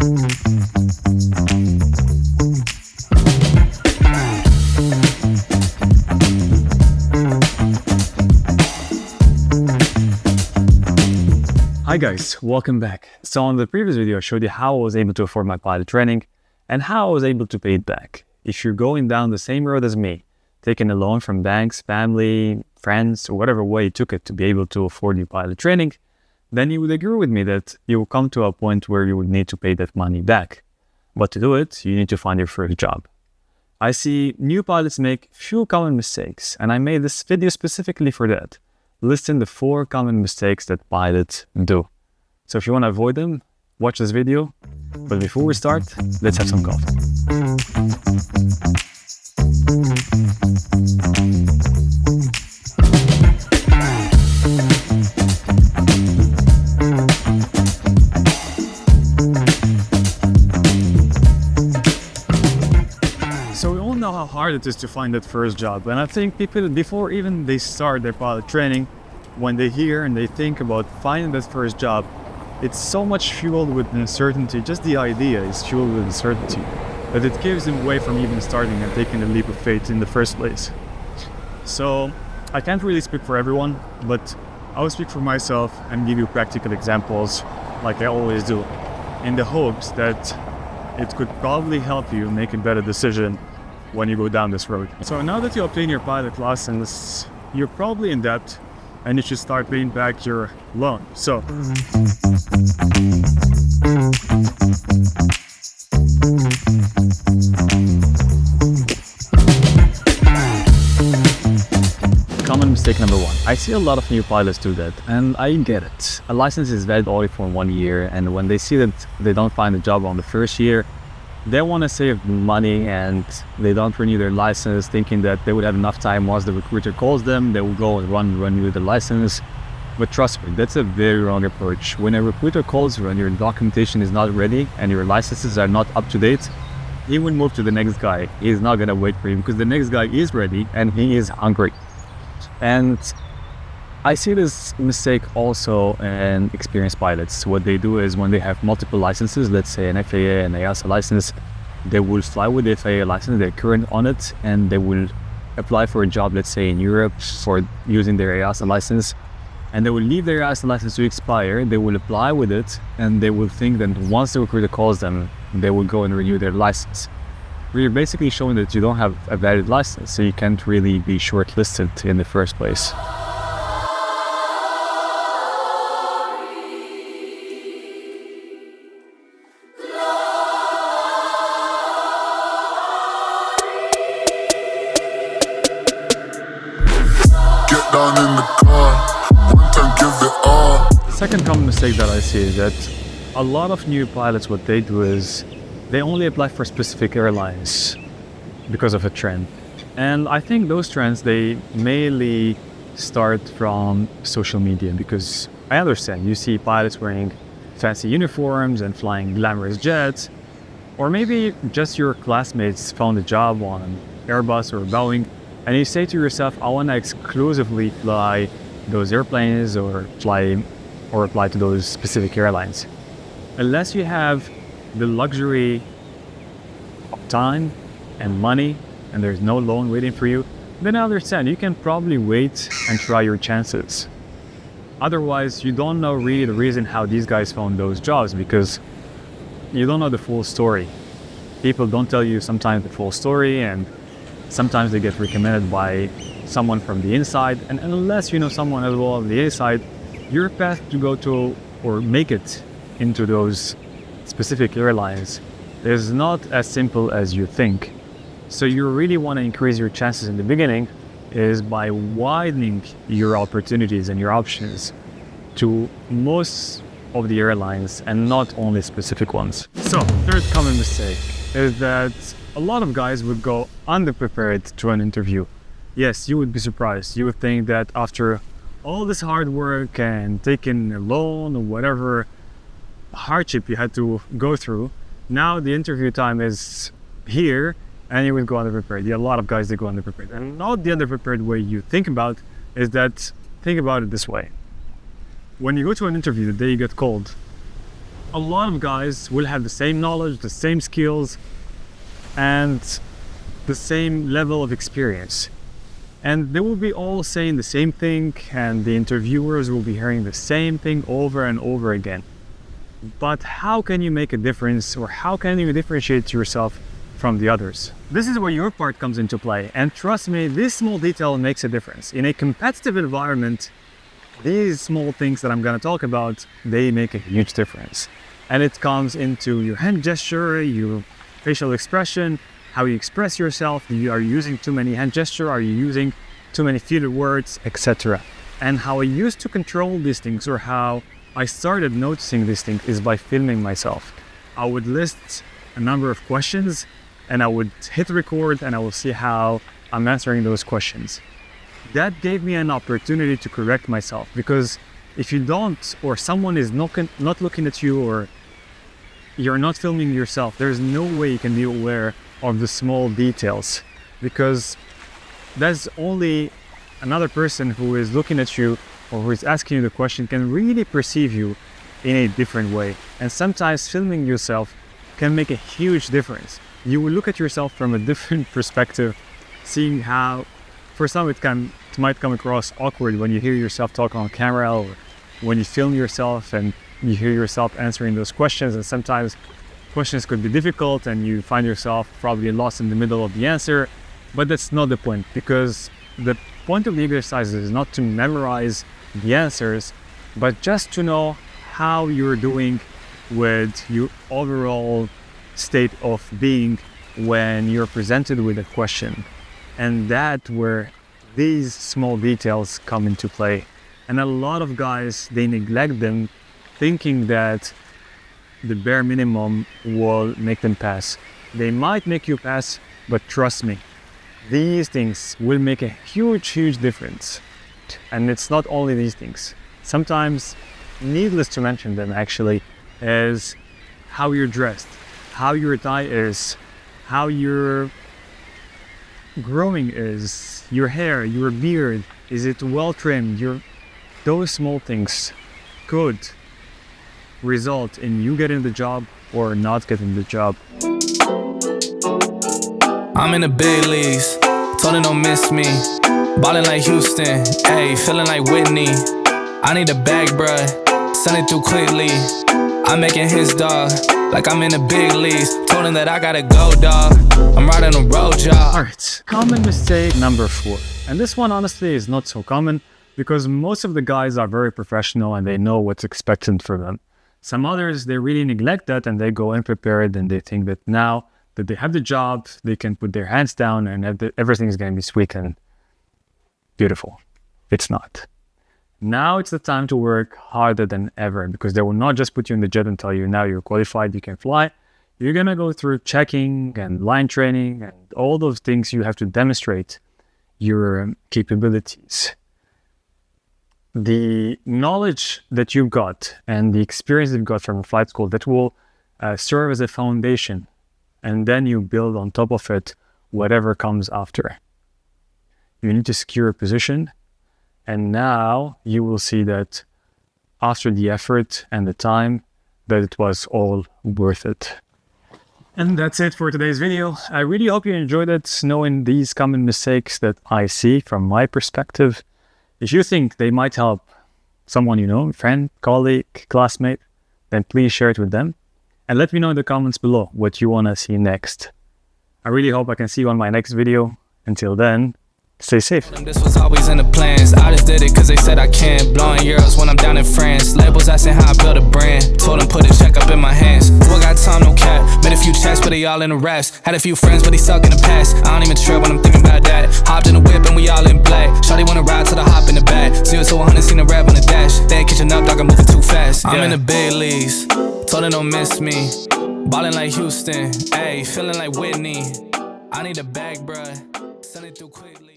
Hi guys, welcome back. So on the previous video, I showed you how I was able to afford my pilot training and how I was able to pay it back. If you're going down the same road as me, taking a loan from banks, family, friends, or whatever way you took it to be able to afford your pilot training, then you would agree with me that you will come to a point where you would need to pay that money back. But to do it, you need to find your first job. I see new pilots make few common mistakes, and I made this video specifically for that, listing the 4 common mistakes that pilots do. So if you want to avoid them, watch this video. But before we start, let's have some coffee. So we all know how hard it is to find that first job, and I think people, before even they start their pilot training, when they hear and they think about finding that first job, it's so much fueled with uncertainty. Just the idea is fueled with uncertainty that it gives them away from even starting and taking the leap of faith in the first place. So I can't really speak for everyone, but I will speak for myself and give you practical examples like I always do, in the hopes that it could probably help you make a better decision when you go down this road. So now that you obtain your pilot license, you're probably in debt and you should start paying back your loan. So common mistake number 1. I see a lot of new pilots do that, and I get it. A license is valid only for 1 year, and when they see that they don't find a job on the first year, they want to save money and they don't renew their license, thinking that they would have enough time once the recruiter calls them, they will go and renew the license. But trust me, that's a very wrong approach. When a recruiter calls you and your documentation is not ready and your licenses are not up to date, he will move to the next guy. He's not going to wait for you because the next guy is ready and he is hungry. And I see this mistake also in experienced pilots. What they do is when they have multiple licenses, let's say an FAA and EASA license, they will fly with the FAA license, they're current on it, and they will apply for a job, let's say in Europe, for using their EASA license, and they will leave their EASA license to expire, they will apply with it, and they will think that once the recruiter calls them, they will go and renew their license. We're basically showing that you don't have a valid license, so you can't really be shortlisted in the first place. Down in the car, one time give it all. Second common mistake that I see is that a lot of new pilots, what they do is they only apply for specific airlines because of a trend. And I think those trends, they mainly start from social media, because I understand you see pilots wearing fancy uniforms and flying glamorous jets, or maybe just your classmates found a job on Airbus or Boeing, and you say to yourself, I want to exclusively fly those airplanes or apply to those specific airlines. Unless you have the luxury of time and money and there's no loan waiting for you, then I understand you can probably wait and try your chances. Otherwise, you don't know really the reason how these guys found those jobs, because you don't know the full story. People don't tell you sometimes the full story, and sometimes they get recommended by someone from the inside, and unless you know someone as well on the inside, your path to go to or make it into those specific airlines is not as simple as you think. So you really want to increase your chances in the beginning is by widening your opportunities and your options to most of the airlines and not only specific ones. So third common mistake is that a lot of guys would go underprepared to an interview. Yes, you would be surprised. You would think that after all this hard work and taking a loan or whatever hardship you had to go through, now the interview time is here and you would go underprepared. Yeah, a lot of guys, they go underprepared. And not the underprepared way you think about is that, think about it this way. When you go to an interview the day you get called, a lot of guys will have the same knowledge, the same skills, and the same level of experience. And they will be all saying the same thing, and the interviewers will be hearing the same thing over and over again. But how can you make a difference, or how can you differentiate yourself from the others? This is where your part comes into play. And trust me, this small detail makes a difference. In a competitive environment, these small things that I'm going to talk about, they make a huge difference. And it comes into your hand gesture, your facial expression, how you express yourself. Are you using too many hand gesture? Are you using too many filler words, etc.? And how I used to control these things, or how I started noticing these things, is by filming myself. I would list a number of questions and I would hit record, and I will see how I'm answering those questions. That gave me an opportunity to correct myself, because if you don't, or someone is not looking at you, or you're not filming yourself, there's no way you can be aware of the small details, because that's only another person who is looking at you or who is asking you the question can really perceive you in a different way. And sometimes filming yourself can make a huge difference. You will look at yourself from a different perspective, seeing how, for some it might come across awkward when you hear yourself talk on camera, or when you film yourself and you hear yourself answering those questions. And sometimes questions could be difficult and you find yourself probably lost in the middle of the answer. But that's not the point, because the point of the exercise is not to memorize the answers, but just to know how you're doing with your overall state of being when you're presented with a question. And that's where these small details come into play. And a lot of guys, they neglect them, thinking that the bare minimum will make them pass. They might make you pass, but trust me, these things will make a huge difference. And it's not only these things. Sometimes, needless to mention them actually, is how you're dressed, how your tie is, how your grooming is, your hair, your beard, is it well trimmed? Those small things could result in you getting the job or not getting the job. I'm in the big leagues, told her don't miss me. Ballin' like Houston, ayy, feeling like Whitney. I need a bag, bruh, send it through quickly. I'm making his dog, like I'm in the big leagues. Told him that I gotta go, dog. I'm riding a road job. Alright, common mistake number 4. And this one honestly is not so common, because most of the guys are very professional and they know what's expected from them. Some others, they really neglect that and they go unprepared, and they think that now that they have the job, they can put their hands down and everything is going to be sweet and beautiful. It's not. Now it's the time to work harder than ever, because they will not just put you in the jet and tell you now you're qualified, you can fly. You're going to go through checking and line training and all those things. You have to demonstrate your capabilities. The knowledge that you've got and the experience you've got from flight school, that will serve as a foundation, and then you build on top of it whatever comes after. You need to secure a position, and now you will see that after the effort and the time, that it was all worth it. And that's it for today's video. I really hope you enjoyed it, knowing these common mistakes that I see from my perspective. If you think they might help someone you know, friend, colleague, classmate, then please share it with them. And let me know in the comments below what you want to see next. I really hope I can see you on my next video. Until then, stay safe. This was always in the plans. I just did it cause they said I can. Blowing euros when I'm down in France. Labels asking how I build a brand. Told them put a check up in my hands. Still got time, no cap. Made a few checks, but they all in the rest. Had a few friends, but they suck in the past. I don't even trip when I'm thinking about that. Hopped in the whip and we all in black. Shawty wanna ride till the hop in the back. 0 to 100, seen the rev on the dash. They ain't catching up, dog, I'm moving too fast. I'm in the big leagues. Told her don't miss me. Ballin' like Houston, ayy, feeling like Whitney. I need a bag, bruh. Send it through quickly.